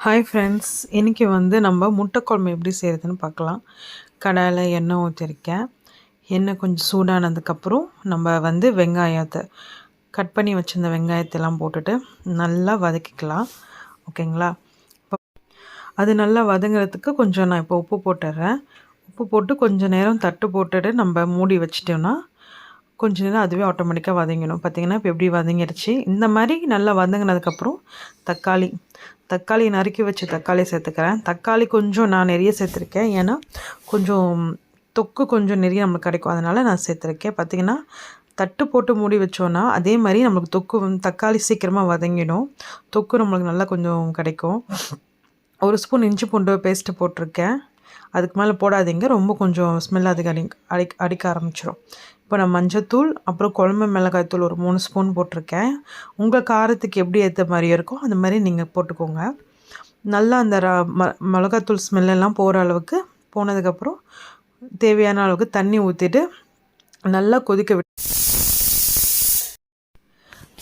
Hi friends, இன்றைக்கி நம்ம முட்டை குழம்பு எப்படி செய்கிறதுன்னு பார்க்கலாம். கடாயில் எண்ணெய் ஊற்றிருக்கேன். எண்ணெய் கொஞ்சம் சூடானதுக்கப்புறம் நம்ம வெங்காயத்தை கட் பண்ணி வச்சுருந்த வெங்காயத்தெல்லாம் போட்டுட்டு நல்லா வதக்கிக்கலாம். ஓகேங்களா? அது நல்லா வதங்குறதுக்கு கொஞ்சம் நான் இப்போ உப்பு போட்டுடுறேன். உப்பு போட்டு கொஞ்சம் நேரம் தட்டு போட்டுட்டு நம்ம மூடி வச்சிட்டோம்னா கொஞ்ச நேரம் அதுவே ஆட்டோமேட்டிக்காக வதங்கிடும். பார்த்திங்கன்னா இப்போ எப்படி வதங்கிடுச்சு. இந்த மாதிரி நல்லா வதங்கினதுக்கப்புறம் தக்காளி நறுக்கி வச்சு தக்காளி சேர்த்துக்கிறேன். தக்காளி கொஞ்சம் நான் நிறைய சேர்த்துருக்கேன். ஏன்னா கொஞ்சம் தொக்கு கொஞ்சம் நிறைய நம்மளுக்கு கிடைக்கும், அதனால் நான் சேர்த்துருக்கேன். பார்த்திங்கன்னா தட்டு போட்டு மூடி வச்சோன்னா அதே மாதிரி நம்மளுக்கு தக்காளி சீக்கிரமாக வதங்கிடும். தொக்கு நம்மளுக்கு நல்லா கொஞ்சம் கிடைக்கும். 1 ஸ்பூன் இஞ்சி பூண்டு பேஸ்ட்டு போட்டிருக்கேன். அதுக்கு மேலே போடாதீங்க, ரொம்ப கொஞ்சம் ஸ்மெல் அடிக்க ஆரம்பிச்சிடும். இப்போ நான் மஞ்சத்தூள் அப்புறம் குழம்பு மிளகாய்த்தூள் ஒரு 3 ஸ்பூன் போட்டிருக்கேன். உங்கள் காரத்துக்கு எப்படி ஏற்ற மாதிரி இருக்கோ அந்த மாதிரி நீங்கள் போட்டுக்கோங்க. நல்லா அந்த மிளகாத்தூள் ஸ்மெல்லெல்லாம் போகிற அளவுக்கு போனதுக்கப்புறம் தேவையான அளவுக்கு தண்ணி ஊற்றிட்டு நல்லா கொதிக்க விட்டு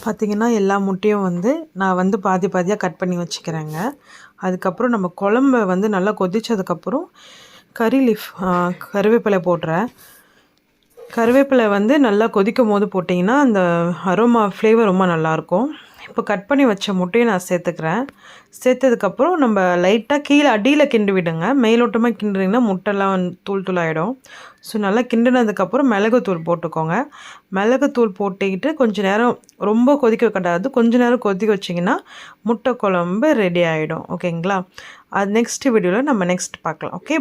பார்த்திங்கன்னா எல்லா முட்டையும் நான் பாதி பாதியாக கட் பண்ணி வச்சுக்கிறேங்க. அதுக்கப்புறம் நம்ம குழம்ப நல்லா கொதித்ததுக்கப்புறம் கருவேப்பிலை போடுறேன். கருவேப்பிலை நல்லா கொதிக்கும் போது போட்டிங்கன்னா அந்த அரோமா ஃப்ளேவர் ரொம்ப நல்லாயிருக்கும். இப்போ கட் பண்ணி வச்ச முட்டையை நான் சேர்த்துக்கிறேன். சேர்த்ததுக்கப்புறம் நம்ம லைட்டாக கீழே அடியில் கிண்டி விடுங்க. மேலோட்டமாக கிண்டுறீங்கன்னா முட்டைலாம் தூள் ஆகிடும். ஸோ நல்லா கிண்டினதுக்கப்புறம் மிளகுத்தூள் போட்டுக்கோங்க. மிளகுத்தூள் போட்டுக்கிட்டு கொஞ்சம் நேரம் ரொம்ப கொதிக்க வைக்கக்கூடாது, கொஞ்சம் நேரம் கொதிக்க வச்சிங்கன்னா முட்டை குழம்பு ரெடி ஆகிடும். ஓகேங்களா? அது நெக்ஸ்ட் வீடியோவில் நம்ம பார்க்கலாம். ஓகே.